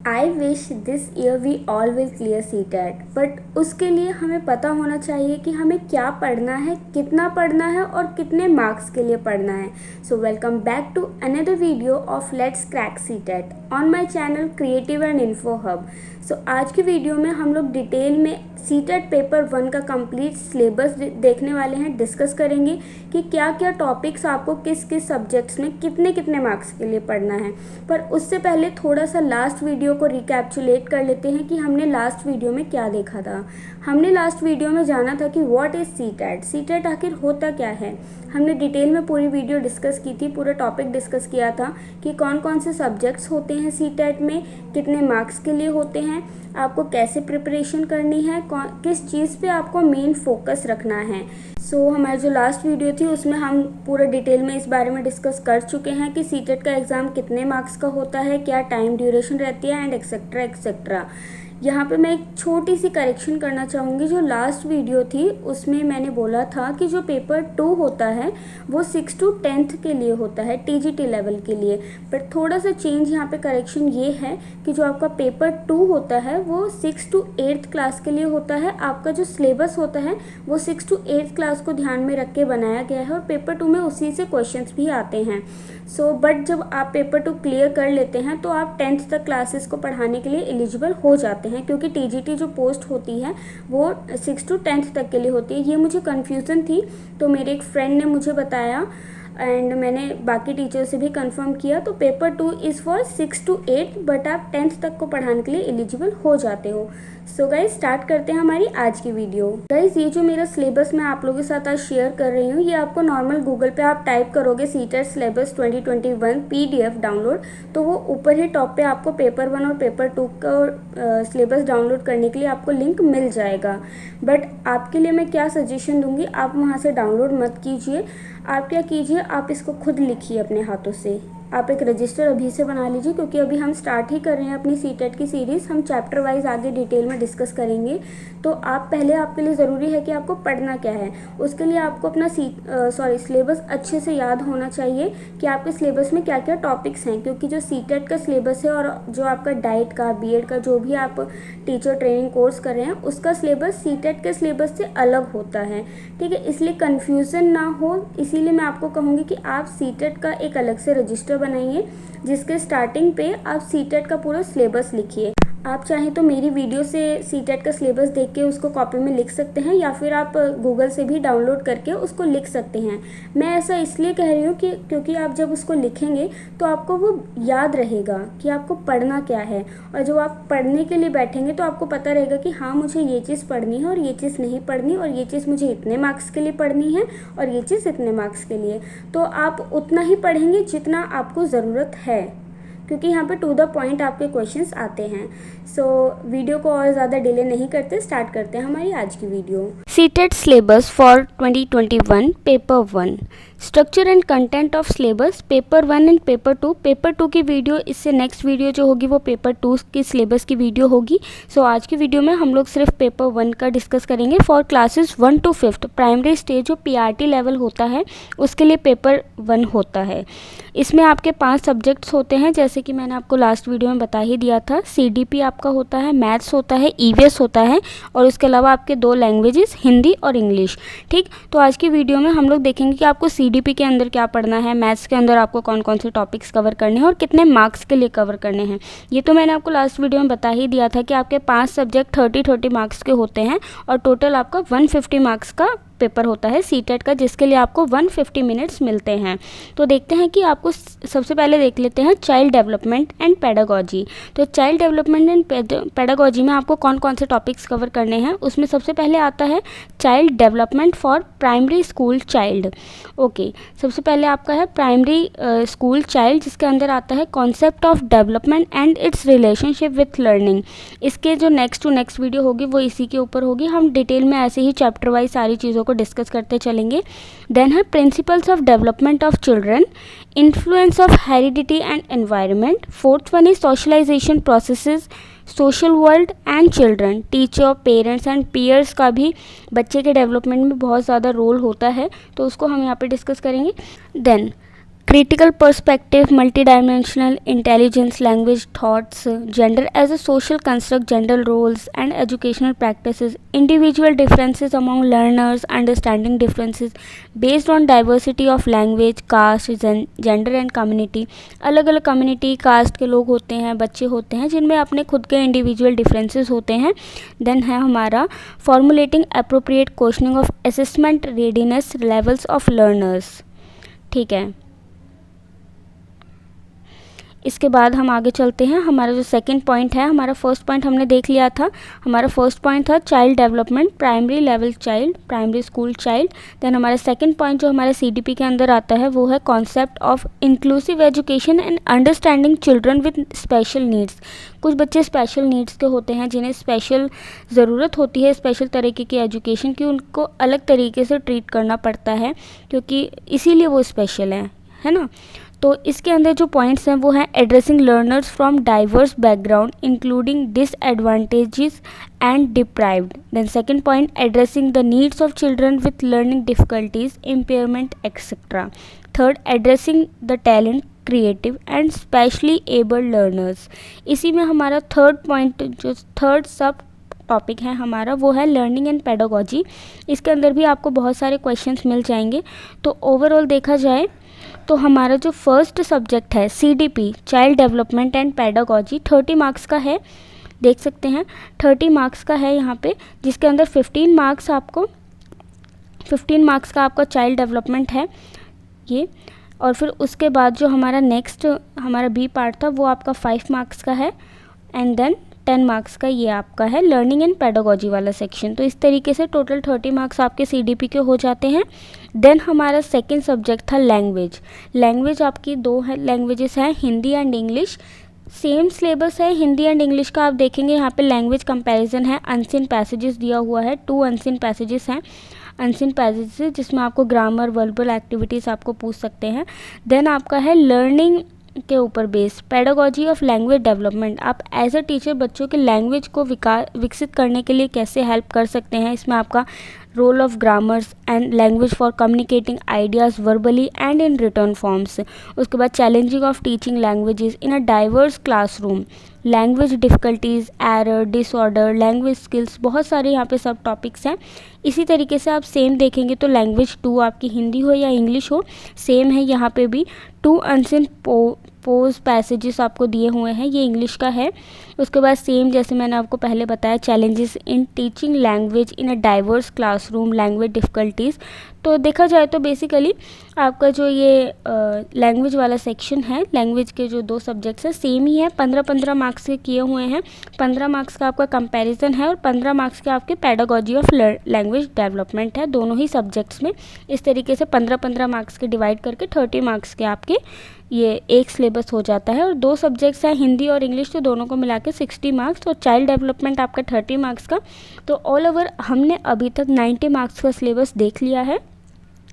I wish this year we all will clear CTET, but उसके लिए हमें पता होना चाहिए कि हमें क्या पढ़ना है, कितना पढ़ना है और कितने मार्क्स के लिए पढ़ना है। So welcome back to another video of let's crack CTET on my channel creative and info hub. So आज की वीडियो में हम लोग डिटेल में सीटेट पेपर 1 का कंप्लीट सिलेबस देखने वाले हैं, डिस्कस करेंगे कि क्या क्या टॉपिक्स आपको किस किस सब्जेक्ट्स में कितने कितने मार्क्स के लिए पढ़ना है। पर उससे पहले थोड़ा सा लास्ट वीडियो को रिकैप्चुलेट कर लेते हैं कि हमने लास्ट वीडियो में क्या देखा था। हमने लास्ट वीडियो में जाना था कि व्हाट इज़ सीटेट, सीटेट आखिर होता क्या है। हमने डिटेल में पूरी वीडियो डिस्कस की थी, पूरा टॉपिक डिस्कस किया था कि कौन कौन से सब्जेक्ट्स होते हैं सीटेट में, कितने मार्क्स के लिए होते हैं, आपको कैसे प्रिपरेशन करनी है, किस चीज़ पे आपको मेन फोकस रखना है। सो हमारी जो लास्ट वीडियो थी उसमें हम पूरा डिटेल में इस बारे में डिस्कस कर चुके हैं कि सीटेट का एग्ज़ाम कितने मार्क्स का होता है, क्या टाइम ड्यूरेशन रहती है एंड एक्सेट्रा एक्सेट्रा। यहाँ पे मैं एक छोटी सी करेक्शन करना चाहूँगी। जो लास्ट वीडियो थी उसमें मैंने बोला था कि जो पेपर 2 होता है वो 6 to 10th के लिए होता है, TGT लेवल के लिए। बट थोड़ा सा चेंज यहाँ पे करेक्शन ये है कि जो आपका पेपर 2 होता है वो 6 to 8th क्लास के लिए होता है। आपका जो सिलेबस होता है वो 6 to 8th क्लास को ध्यान में रख के बनाया गया है और पेपर 2 में उसी से क्वेश्चंस भी आते हैं। बट जब आप पेपर 2 क्लियर कर लेते हैं तो आप 10th तक क्लासेस को पढ़ाने के लिए एलिजिबल हो जाते हैं, क्योंकि TGT जो पोस्ट होती है वो 6 to 10th तक के लिए होती है। ये मुझे कन्फ्यूज़न थी तो मेरे एक फ्रेंड ने मुझे बताया एंड मैंने बाकी टीचर से भी कंफर्म किया। तो paper 2 is for 6 to 8, but आप 10th तक को पढ़ाने के लिए एलिजिबल हो जाते हो। सो गाइज स्टार्ट करते हैं हमारी आज की वीडियो। गाइज ये जो मेरा सिलेबस मैं आप लोगों के साथ आज शेयर कर रही हूँ, ये आपको नॉर्मल गूगल पे आप टाइप करोगे सीटेट सिलेबस 2021 PDF डाउनलोड, तो वो ऊपर ही टॉप पे आपको पेपर 1 और पेपर 2 का सिलेबस डाउनलोड करने के लिए आपको लिंक मिल जाएगा। बट आपके लिए मैं क्या सजेशन दूंगी, आप वहाँ से डाउनलोड मत कीजिए। आप क्या कीजिए, आप इसको खुद लिखिए अपने हाथों से। आप एक रजिस्टर अभी से बना लीजिए, क्योंकि अभी हम स्टार्ट ही कर रहे हैं अपनी सीटेट की सीरीज़। हम चैप्टर वाइज आगे डिटेल में डिस्कस करेंगे। तो आप पहले, आपके लिए ज़रूरी है कि आपको पढ़ना क्या है। उसके लिए आपको अपना सिलेबस अच्छे से याद होना चाहिए कि आपके सिलेबस में क्या क्या टॉपिक्स हैं, क्योंकि जो सीटेट का सिलेबस है और जो आपका डाइट का, BEd का, जो भी आप टीचर ट्रेनिंग कोर्स कर रहे हैं उसका सिलेबस सीटेट के सिलेबस से अलग होता है। ठीक है, इसलिए कन्फ्यूज़न ना हो, इसीलिए मैं आपको कहूँगी कि आप सीटेट का एक अलग से रजिस्टर बनाइए जिसके स्टार्टिंग पे आप सीटेट का पूरा सिलेबस लिखिए। आप चाहें तो मेरी वीडियो से सीटेट का सिलेबस देख के उसको कॉपी में लिख सकते हैं, या फिर आप गूगल से भी डाउनलोड करके उसको लिख सकते हैं। मैं ऐसा इसलिए कह रही हूँ कि क्योंकि आप जब उसको लिखेंगे तो आपको वो याद रहेगा कि आपको पढ़ना क्या है, और जब आप पढ़ने के लिए बैठेंगे तो आपको पता रहेगा कि हाँ मुझे ये चीज़ पढ़नी है और ये चीज़ नहीं पढ़नी, और ये चीज़ मुझे इतने मार्क्स के लिए पढ़नी है और ये चीज़ इतने मार्क्स के लिए। तो आप उतना ही पढ़ेंगे जितना आपको ज़रूरत है, क्योंकि यहाँ पे टू द पॉइंट आपके क्वेश्चंस आते हैं। वीडियो को और ज़्यादा डिले नहीं करते, स्टार्ट करते हैं हमारी आज की video. CTET syllabus for 2021 paper 1, structure and content of syllabus paper 1 and paper 2। Paper 2 की वीडियो, इससे नेक्स्ट वीडियो जो होगी वो पेपर 2 की सिलेबस की वीडियो होगी। आज की वीडियो में हम लोग सिर्फ पेपर 1 का डिस्कस करेंगे for classes 1 to 5th। Primary stage जो PRT लेवल होता है उसके लिए पेपर 1 होता है। इसमें आपके 5 सब्जेक्ट्स होते हैं, जैसे कि मैंने आपको लास्ट वीडियो में बता ही दिया था। CDP आपका होता है, मैथ्स होता है, EVS होता है, और उसके अलावा आपके 2 लैंग्वेजेस हिंदी और इंग्लिश। ठीक, तो आज की वीडियो में हम लोग देखेंगे कि आपको CDP के अंदर क्या पढ़ना है, मैथ्स के अंदर आपको कौन कौन से टॉपिक्स कवर करने हैं और कितने मार्क्स के लिए कवर करने हैं। ये तो मैंने आपको लास्ट वीडियो में बता ही दिया था कि आपके 5 सब्जेक्ट 30-30 मार्क्स के होते हैं और टोटल आपका 150 मार्क्स का पेपर होता है सीटेट का, जिसके लिए आपको 150 मिनट्स मिलते हैं। तो देखते हैं कि आपको सबसे पहले देख लेते हैं चाइल्ड डेवलपमेंट एंड पेडागोजी। तो चाइल्ड डेवलपमेंट एंड पेडागोजी में आपको कौन कौन से टॉपिक्स कवर करने हैं, उसमें सबसे पहले आता है child development for primary school child. Okay, सबसे पहले आपका है प्राइमरी स्कूल चाइल्ड, जिसके अंदर आता है concept of development and it's relationship with learning. इसके जो नेक्स्ट टू नेक्स्ट वीडियो होगी वो इसी के ऊपर होगी। हम डिटेल में ऐसे ही चैप्टर वाइज सारी चीज़ों को डिस्कस करते चलेंगे। देन है principles of development of children, influence of heredity and environment. 4th one is socialisation processes, social world and children. Teacher, parents and peers का भी बच्चे के डेवलपमेंट में बहुत ज़्यादा रोल होता है, तो उसको हम यहाँ पे डिस्कस करेंगे। Then critical perspective, multidimensional intelligence, language, thoughts, gender as a social construct, gender roles and educational practices, individual differences among learners, understanding differences based on diversity of language, caste, gender and community. अलग अलग community cast के लोग होते हैं, बच्चे होते हैं जिनमें अपने खुद के इंडिविजुअल डिफरेंसेस होते हैं. देन है हमारा formulating appropriate questioning of assessment readiness levels of learners. ठीक है, इसके बाद हम आगे चलते हैं. हमारा जो सेकंड पॉइंट है, हमारा फर्स्ट पॉइंट हमने देख लिया था. हमारा फर्स्ट पॉइंट था child development, primary level child, primary school child. Then हमारा सेकंड पॉइंट जो हमारे CDP के अंदर आता है वो है concept of inclusive education and understanding children with special needs. कुछ बच्चे स्पेशल नीड्स के होते हैं जिन्हें स्पेशल ज़रूरत होती है स्पेशल तरीके की एजुकेशन की, उनको अलग तरीके से ट्रीट करना पड़ता है क्योंकि इसीलिए वो स्पेशल है ना. तो इसके अंदर जो पॉइंट्स हैं वो हैं addressing learners from diverse background including disadvantages and deprived. Then second point addressing the needs of children with learning difficulties, impairment etcetera. Third addressing the talent, creative and specially abled learners. इसी में हमारा third point जो third sub topic है हमारा वो है learning and pedagogy. इसके अंदर भी आपको बहुत सारे क्वेश्चंस मिल जाएंगे. तो ओवरऑल देखा जाए तो हमारा जो फर्स्ट सब्जेक्ट है CDP child development and pedagogy 30 marks का है. देख सकते हैं 30 मार्क्स का है यहाँ पे, जिसके अंदर 15 मार्क्स का आपका चाइल्ड डेवलपमेंट है ये. और फिर उसके बाद जो हमारा नेक्स्ट हमारा B पार्ट था वो आपका 5 मार्क्स का है. एंड देन 10 मार्क्स का ये आपका है लर्निंग एंड पेडागोजी वाला सेक्शन. तो इस तरीके से टोटल 30 मार्क्स आपके CDP के हो जाते हैं. देन हमारा सेकंड सब्जेक्ट था लैंग्वेज. लैंग्वेज आपकी दो है लैंग्वेजेस हैं, Hindi and English. Same syllabus है हिंदी एंड इंग्लिश का. आप देखेंगे यहाँ पे लैंग्वेज कंपैरिजन है, अनसीन पैसेजेस दिया हुआ है, 2 अनसीन पैसेजेस हैं. अनसीन पैसेजेस जिसमें आपको ग्रामर वर्बल एक्टिविटीज़ आपको पूछ सकते हैं. देन आपका है लर्निंग के ऊपर base pedagogy of language development. आप एज अ टीचर बच्चों के लैंग्वेज को विकसित करने के लिए कैसे हेल्प कर सकते हैं. इसमें आपका role of grammars and language for communicating ideas verbally and in written forms. उसके बाद challenging of teaching languages in a diverse classroom, language difficulties, error, disorder, language skills, बहुत सारे यहाँ पे सब टॉपिक्स हैं. इसी तरीके से आप सेम देखेंगे तो लैंग्वेज 2 आपकी हिंदी हो या इंग्लिश हो सेम है. यहाँ पे भी 2 अनसीन पोज पैसेजेस आपको दिए हुए हैं, ये इंग्लिश का है. उसके बाद सेम जैसे मैंने आपको पहले बताया challenges in teaching language in a diverse classroom, language difficulties. तो देखा जाए तो बेसिकली आपका जो ये लैंग्वेज वाला सेक्शन है, लैंग्वेज के जो 2 सब्जेक्ट्स हैं सेम ही है. 15-15 मार्क्स के किए हुए हैं. 15 मार्क्स का आपका कंपैरिजन है और 15 मार्क्स के आपके पेडागोजी ऑफ लैंग्वेज डेवलपमेंट है दोनों ही सब्जेक्ट्स में. इस तरीके से 15-15 मार्क्स के डिवाइड करके 30 मार्क्स के आपके ये एक सिलेबस हो जाता है. और 2 सब्जेक्ट्स हैं हिंदी और इंग्लिश, तो दोनों को मिला के 60 मार्क्स. और चाइल्ड डेवलपमेंट आपका 30 मार्क्स का. तो ऑल ओवर हमने अभी तक 90 मार्क्स का सिलेबस देख लिया है.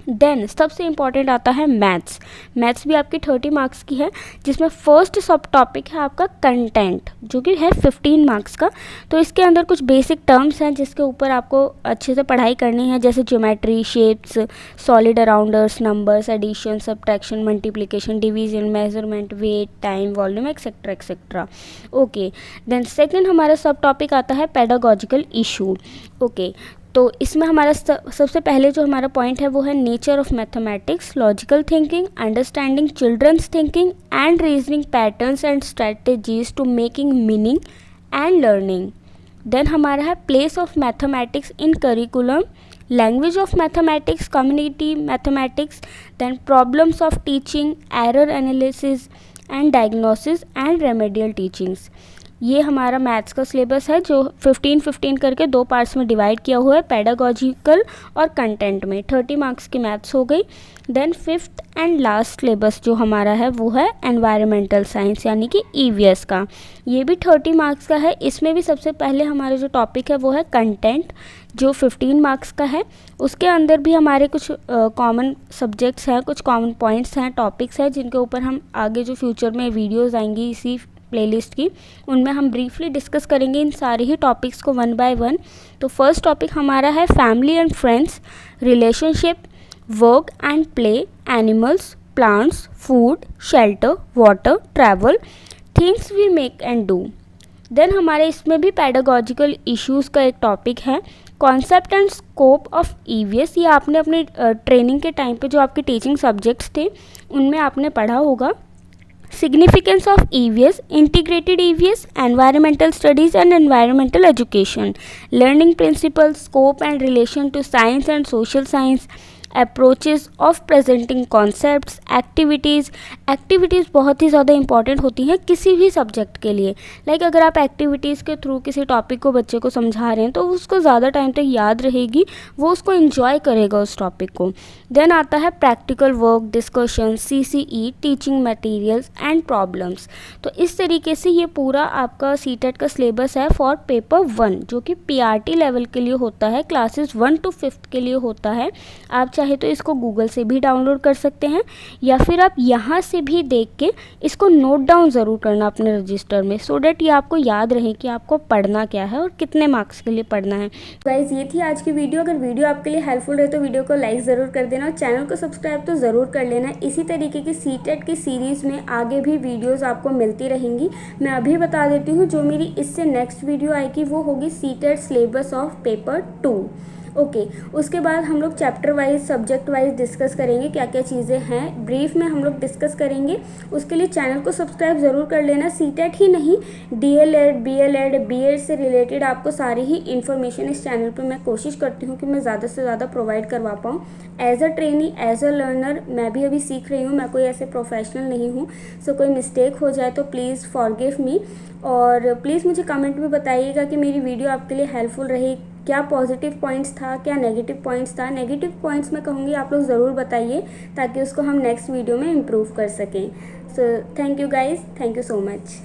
देन सबसे इम्पॉर्टेंट आता है मैथ्स. मैथ्स भी आपकी 30 मार्क्स की है, जिसमें फर्स्ट सब टॉपिक है आपका कंटेंट जो कि है 15 मार्क्स का. तो इसके अंदर कुछ बेसिक टर्म्स हैं जिसके ऊपर आपको अच्छे से पढ़ाई करनी है, जैसे geometry, shapes, solid arounders, numbers, addition, subtraction, multiplication, division, measurement, weight, time, volume, etcetera etcetera. Okay. Then second हमारा सब टॉपिक आता है पेडागोजिकल इशू. ओके. तो इसमें हमारा सबसे पहले जो हमारा पॉइंट है वो है nature of mathematics, logical thinking, understanding children's thinking and reasoning patterns and strategies to making meaning and learning. Then हमारा है place of mathematics in curriculum, language of mathematics, community mathematics, then problems of teaching, error analysis and diagnosis and remedial teachings. ये हमारा maths का syllabus है जो 15-15 करके 2 parts में divide किया हुआ है, पेडागोजिकल और कंटेंट में. 30 मार्क्स की मैथ्स हो गई. Then fifth and last syllabus जो हमारा है वो है एनवायरमेंटल साइंस यानी कि EVS का. ये भी 30 मार्क्स का है. इसमें भी सबसे पहले हमारा जो टॉपिक है वो है कंटेंट जो 15 मार्क्स का है. उसके अंदर भी हमारे कुछ कॉमन सब्जेक्ट्स हैं, कुछ कॉमन पॉइंट्स हैं, टॉपिक्स हैं जिनके ऊपर हम आगे जो फ्यूचर में वीडियोज़ आएंगी इसी प्लेलिस्ट की उनमें हम ब्रीफली डिस्कस करेंगे इन सारे ही टॉपिक्स को 1 बाय 1. तो फर्स्ट टॉपिक हमारा है family and friends, relationship, work and play, animals, plants, food, shelter, water, travel, things we make and do. Then हमारे इसमें भी पेडागोजिकल इश्यूज़ का एक टॉपिक है, concept and scope of EVS. ये आपने अपने ट्रेनिंग के टाइम पे जो आपके टीचिंग सब्जेक्ट्स थे उनमें आपने पढ़ा होगा। Significance of EVS, integrated EVS, environmental studies and environmental education, learning principles, scope and relation to science and social science, approaches of presenting concepts, activities बहुत ही ज़्यादा इंपॉर्टेंट होती हैं किसी भी सब्जेक्ट के लिए। लाइक अगर आप एक्टिविटीज़ के थ्रू किसी टॉपिक को बच्चे को समझा रहे हैं तो उसको ज़्यादा टाइम तक याद रहेगी, वो उसको इन्जॉय करेगा उस टॉपिक को। देन आता है practical work, discussion, CCE, teaching materials and problems. तो इस तरीके से ये पूरा आपका सीटेट का सिलेबस है फॉर पेपर 1, जो कि PRT लेवल के लिए होता है, क्लासेस 1 to 5th के लिए होता है। आप चाहे तो इसको गूगल से भी डाउनलोड कर सकते हैं या फिर आप यहाँ से भी देख के इसको नोट डाउन ज़रूर करना अपने रजिस्टर में, सो डैट ये आपको याद रहे कि आपको पढ़ना क्या है और कितने मार्क्स के लिए पढ़ना है। गाइज ये थी आज की वीडियो। अगर वीडियो आपके लिए हेल्पफुल रहे तो वीडियो को लाइक ज़रूर कर देना और चैनल को सब्सक्राइब तो ज़रूर कर लेना। इसी तरीके की सीटेट की सीरीज़ में आगे भी वीडियोज़ आपको मिलती रहेंगी। मैं अभी बता देती हूँ, जो मेरी इससे नेक्स्ट वीडियो आएगी वो होगी CTET syllabus of paper 2। Okay, उसके बाद हम लोग chapter wise, subject wise discuss करेंगे क्या क्या चीज़ें हैं, ब्रीफ में हम लोग डिस्कस करेंगे। उसके लिए चैनल को सब्सक्राइब ज़रूर कर लेना। सीटेट ही नहीं, DLED, BLED, B.Ed से रिलेटेड आपको सारी ही इन्फॉर्मेशन इस चैनल पर मैं कोशिश करती हूँ कि मैं ज़्यादा से ज़्यादा प्रोवाइड करवा पाऊँ। As a trainee, as a learner मैं भी अभी सीख रही हूँ, मैं कोई ऐसे प्रोफेशनल नहीं हूँ। सो कोई मिस्टेक हो जाए तो प्लीज़ फॉरगिव मी, और प्लीज़ मुझे कमेंट में बताइएगा कि मेरी वीडियो आपके लिए हेल्पफुल रही, क्या पॉजिटिव पॉइंट्स था, क्या नेगेटिव पॉइंट्स था। नेगेटिव पॉइंट्स मैं कहूँगी आप लोग ज़रूर बताइए ताकि उसको हम नेक्स्ट वीडियो में इम्प्रूव कर सकें। So thank you guys, thank you so much.